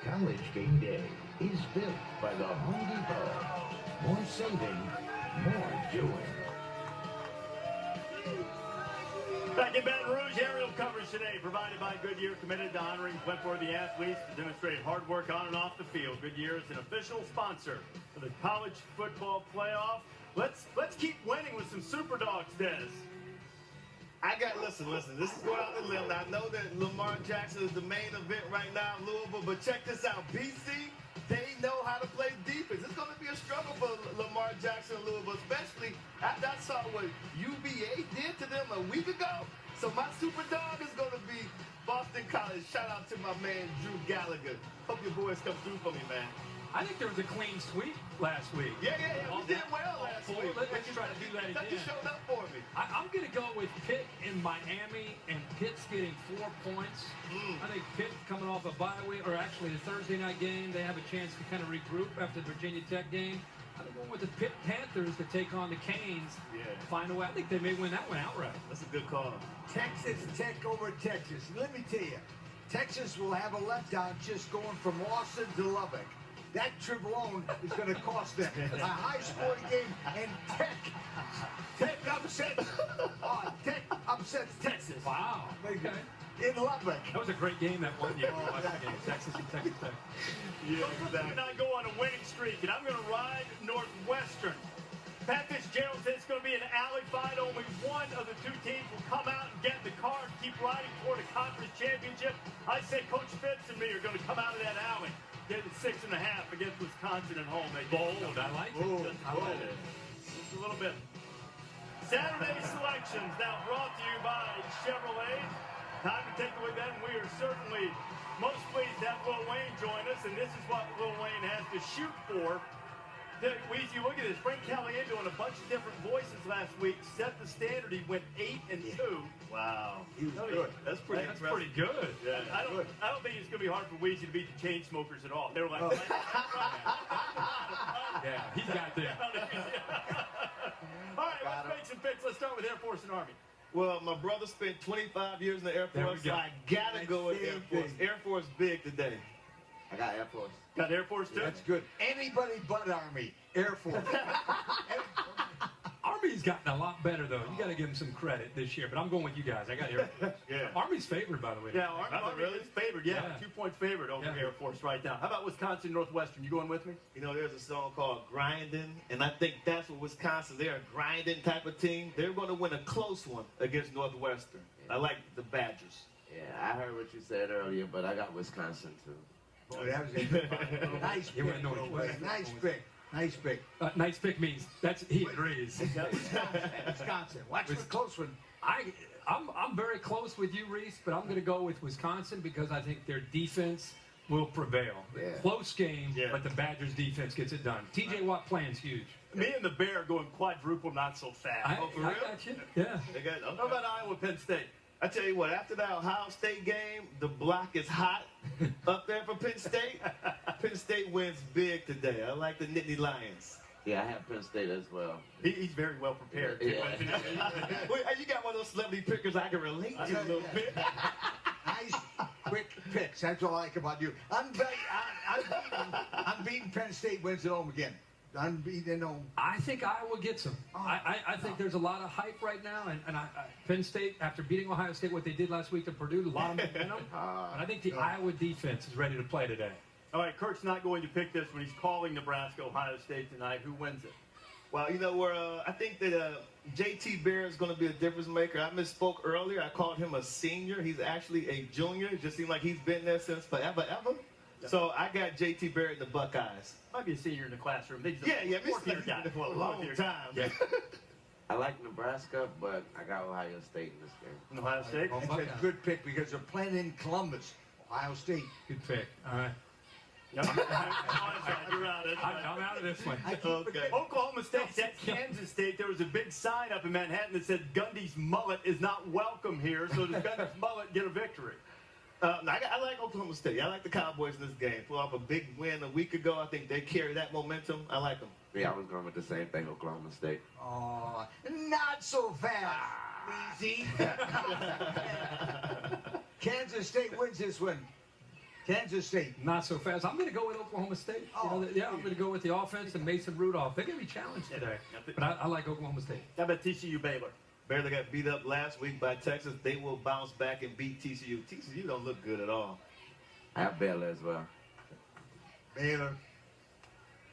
College Gameday is built by the Home Depot. More saving, more doing. Back in Baton Rouge, aerial coverage today provided by Goodyear, committed to honoring Flint-worthy athletes who demonstrate hard work on and off the field. Goodyear is an official sponsor of the college football playoff. Let's keep winning with some super dogs, Des. Listen, this is going out the limb. Now, I know that Lamar Jackson is the main event right now in Louisville, but check this out. BC, they know how to play defense. It's going to be a struggle for Lamar Jackson in Louisville, especially after I saw what UVA did to them a week ago. So my super dog is going to be Boston College. Shout out to my man, Drew Gallagher. Hope your boys come through for me, man. I think there was a clean sweep last week. Yeah. We did well last week. Let's try to do that again. You showed up for me. I'm going to go with Pitt in Miami, and Pitt's getting 4 points. I think Pitt coming off a bye week, or actually a Thursday night game, they have a chance to kind of regroup after the Virginia Tech game. I'm going with the Pitt Panthers to take on the Canes. Find a way. I think they may win that one outright. That's a good call. Texas Tech over Texas. Let me tell you, Texas will have a letdown just going from Austin to Lubbock. That trip alone is going to cost them a high-scoring game, and Tech upsets Texas. Wow. Okay. In Lubbock. That was a great game that one year. Texas and Texas Tech. Yeah, exactly. And I go on a winning streak, and I'm going to ride Northwestern. Pat Fitzgerald says it's going to be an alley fight. Only one of the two teams will come out and get the card, keep riding toward a conference championship. I say Coach Fitz and me are going to come out of that alley. Get the 6.5 against Wisconsin at home. They bold. I like it. I like it. Just a little bit. Saturday selections now brought to you by Chevrolet. Time to take away that, and we are certainly most pleased to have Lil Wayne join us, and this is what Lil Wayne has to shoot for. Weezy, look at this. Frank Callahan doing a bunch of different voices last week. Set the standard. He went 8-2. Wow. He was good. That's pretty good. Yeah. I don't think it's going to be hard for Weezy to beat the Chainsmokers at all. They were like, yeah, he's got them. All right, let's make some picks. Let's start with Air Force and Army. Well, my brother spent 25 years in the Air Force, so I got to go with Air Force. Air Force big today. I got Air Force. Got Air Force too? That's good. Anybody but Army. Air Force. Army's gotten a lot better, though. You got to give them some credit this year, but I'm going with you guys. I got Air Force. Yeah. Army's favored, by the way. Yeah, Army really is favored. Yeah, 2-point favorite over Yeah. Air Force right now. How about Wisconsin Northwestern? You going with me? You know, there's a song called Grinding, and I think that's what Wisconsin, they're a grinding type of team. They're going to win a close one against Northwestern. I like the Badgers. Yeah, I heard what you said earlier, but I got Wisconsin, too. Boy, that was a nice pick. Nice pick. Nice pick. Nice pick means he agrees. Wisconsin. Watch for a close one. I'm very close with you, Reese, but I'm going to go with Wisconsin because I think their defense will prevail. Yeah. Close game, but the Badgers' defense gets it done. T.J. Watt plan's huge. Me and the Bear going quadruple, not so fast. For real? I got you. Yeah. How about Iowa Penn State? I tell you what, after that Ohio State game, the block is hot up there for Penn State. Penn State wins big today. I like the Nittany Lions. Yeah, I have Penn State as well. He's very well prepared. Yeah. Wait, you got one of those celebrity pickers I can relate to a little bit. Nice, quick picks. That's all I like about you. Unbeaten Penn State wins at home again. Unbeaten at home. I think Iowa gets them. I think there's a lot of hype right now, and Penn State, after beating Ohio State, what they did last week to Purdue, a lot of momentum. And I think the Iowa defense is ready to play today. All right, Kirk's not going to pick this when he's calling Nebraska, Ohio State tonight. Who wins it? Well, you know, I think that J.T. Barrett is going to be a difference maker. I misspoke earlier. I called him a senior. He's actually a junior. It just seems like he's been there since forever. So I got J.T. Barrett, the Buckeyes. Might be a senior in the classroom. Yeah, fourth-year guy for a long time. Yeah. I like Nebraska, but I got Ohio State in this game. Ohio State? That's a good pick because they're playing in Columbus, Ohio State. Good pick. All right. Yep. You're out. I'm out of this one. Okay. Oklahoma State at Kansas State. There was a big sign up in Manhattan that said Gundy's mullet is not welcome here. So does Gundy's mullet get a victory? I like Oklahoma State. I like the Cowboys in this game. Pull off a big win a week ago. I think they carry that momentum. I like them. Yeah, I was going with the same thing, Oklahoma State. Oh, not so fast, Easy. Kansas State wins this one. Kansas State. Not so fast. I'm going to go with Oklahoma State. Oh, Yeah, I'm going to go with the offense and Mason Rudolph. They're going to be challenged today. But I like Oklahoma State. How about TCU Baylor? Baylor got beat up last week by Texas. They will bounce back and beat TCU. TCU don't look good at all. I have Baylor as well. Baylor.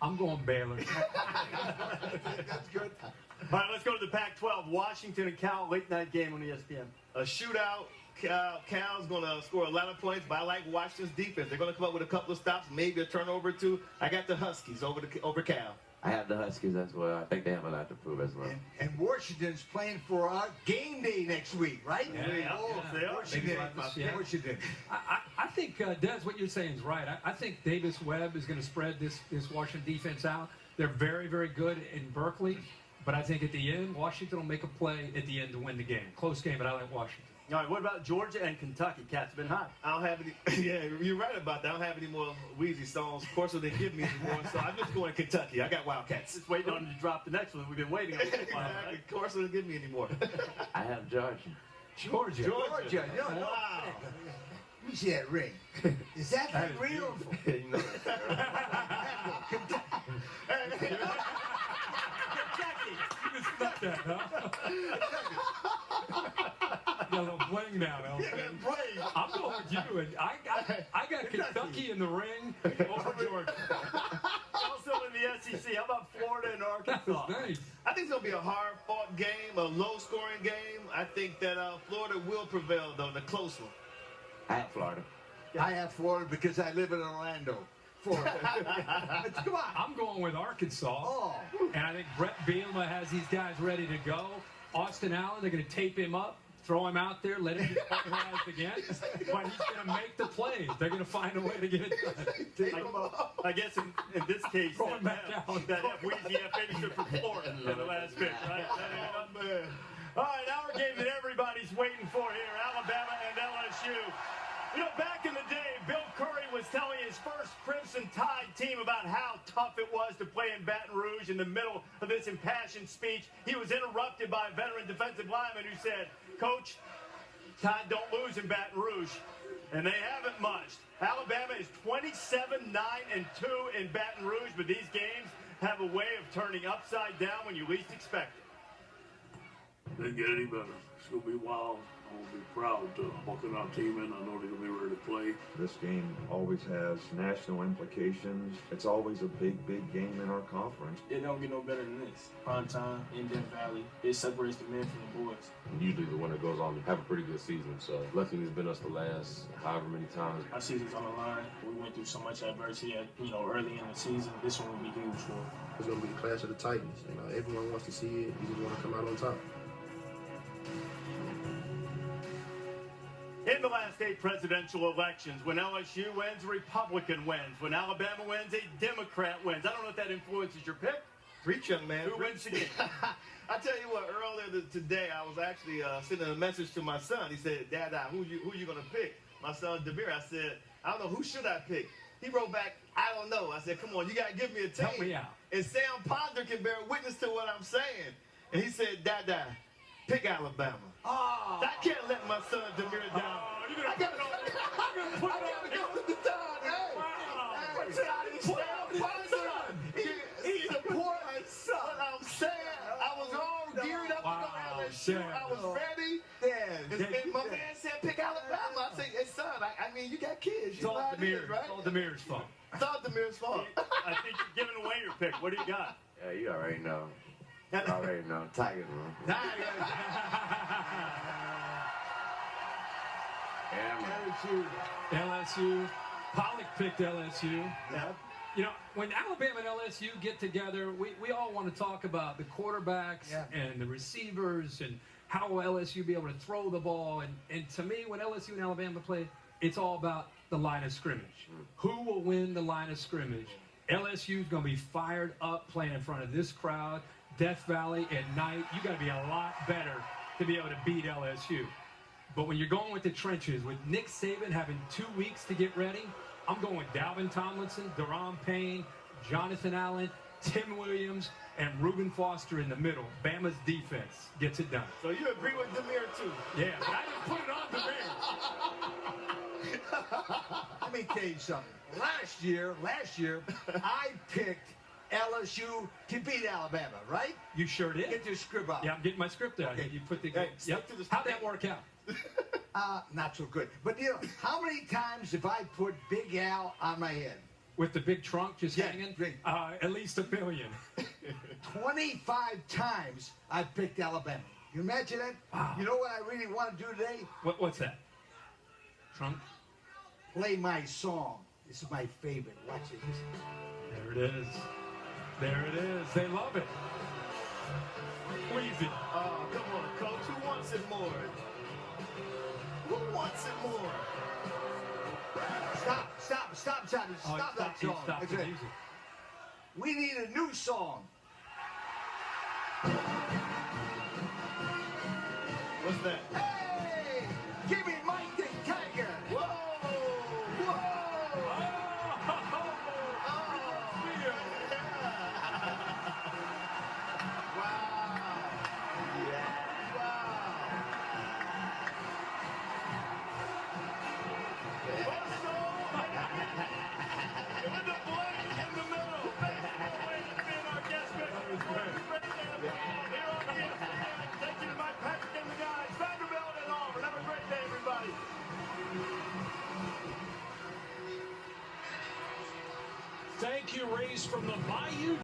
I'm going Baylor. That's good. All right, let's go to the Pac-12. Washington and Cal, late night game on ESPN. A shootout. Cal's going to score a lot of points, but I like Washington's defense. They're going to come up with a couple of stops, maybe a turnover or two. I got the Huskies over Cal. I have the Huskies as well. I think they have a lot to prove as well. And Washington's playing for our game day next week, right? Yeah, they are. Washington. Yeah. Washington. I think, Des, what you're saying is right. I think Davis Webb is going to spread this Washington defense out. They're very, very good in Berkeley. But I think at the end, Washington will make a play at the end to win the game. Close game, but I like Washington. All right, what about Georgia and Kentucky? Cats been hot. I don't have any. Yeah, you're right about that. I don't have any more Wheezy songs. Of course, they give me any more. So I'm just going Kentucky. I got Wildcats. Just waiting on you to drop the next one. We've been waiting on it. Exactly. Of course, they give me any more. I have Georgia. Georgia. No. Wow. Let me see that ring. Is that thing real? You know Stuck that, huh? You got a little bling now, Elton. I'm going with you. And I got Kentucky in the ring over Georgia. Also in the SEC, how about Florida and Arkansas? Nice. I think it's going to be a hard-fought game, a low-scoring game. I think that Florida will prevail, though, the close one. I have Florida. I have Florida because I live in Orlando. Florida. Come on. I'm going with Arkansas. Oh. And I think Brett Bielema has these guys ready to go. Austin Allen, they're going to tape him up, throw him out there, let him get paralyzed again. But he's going to make the plays. They're going to find a way to get it done. I guess in this case, Throw him back out. that Wheezy maybe should for Florida in the last bit, right? All right, our game that everybody's waiting for here, Alabama and LSU. You know, back in the day, Bill Curry was telling his first Crimson Tide team about how tough it was to play in Baton Rouge. In the middle of this impassioned speech, he was interrupted by a veteran defensive lineman who said, "Coach, Tide don't lose in Baton Rouge." And they haven't much. Alabama is 27-9-2 in Baton Rouge, but these games have a way of turning upside down when you least expect it. They get any better. It's going to be wild. I'm going to be proud to welcome our team in. I know they're going to be ready to play. This game always has national implications. It's always a big, big game in our conference. It don't get no better than this. Prime time in Death Valley. It separates the men from the boys. Usually the winner goes on to have a pretty good season. So luckily it's been us the last however many times. Our season's on the line. We went through so much adversity early in the season. This one will be huge for us. It's going to be the clash of the Titans. Everyone wants to see it. You just want to come out on top. In the last 8 presidential elections, when LSU wins, a Republican wins. When Alabama wins, a Democrat wins. I don't know if that influences your pick. Preach, young man. Who wins again? I tell you what, earlier today, I was actually sending a message to my son. He said, "Dad, who you going to pick?" My son, Demir, I said, "I don't know. Who should I pick?" He wrote back, "I don't know." I said, "Come on, you got to give me a team." Help me out. And Sam Ponder can bear witness to what I'm saying. And he said, "Dad, pick Alabama." Oh. I can't let my son Demir down. I got to put it on with the dog. He support my son. What I'm saying, I was all geared up to go LSU. I was ready. And my man said, "Pick Alabama." I said, "Hey, son, I mean, you got kids. It's all Demir. Right? It's all Demir's fault. It's all Demir's fault." I think you're giving away your pick. What do you got? Yeah, you already know. Tigers, man. LSU. Pollock picked LSU. Yeah. You know, when Alabama and LSU get together, we all want to talk about the quarterbacks and the receivers and how will LSU be able to throw the ball. And to me, when LSU and Alabama play, it's all about the line of scrimmage. Who will win the line of scrimmage? LSU is going to be fired up playing in front of this crowd. Death Valley at night, you got to be a lot better to be able to beat LSU. But when you're going with the trenches, with Nick Saban having 2 weeks to get ready, I'm going with Dalvin Tomlinson, Daron Payne, Jonathan Allen, Tim Williams, and Reuben Foster in the middle. Bama's defense gets it done. So you agree with Demir, too? Yeah, but I didn't put it on Demir. Let me tell you something. Last year, I picked LSU to beat Alabama, right? You sure did. Get your script out. Yeah, I'm getting my script out. Okay. You put the Hey, yep. stick to the How'd that work out? Not so good. But you know, how many times have I put Big Al on my head? With the big trunk just Yeah, hanging? great. At least a billion. 25 times I picked Alabama. You imagine that? Wow. You know what I really want to do today? What's that? Trunk? Play my song. This is my favorite. Watch it. There it is. There it is. They love it. Wheezy. Oh, come on, Coach. Who wants it more? Who wants it more? Stop, Johnny. Stop that song. Stop That's the it. music. We need a new song. What's that? Hey! Give me Mike the Tiger. Whoa! Whoa! With the blade in the middle. Thanks for Wayne being our guest speaker. Great day of football here on ESPN. Thank you to Mike Patrick and the guys. Vanderbilt and Auburn. Have a great day, everybody. Thank you, Reese, from the Bayou.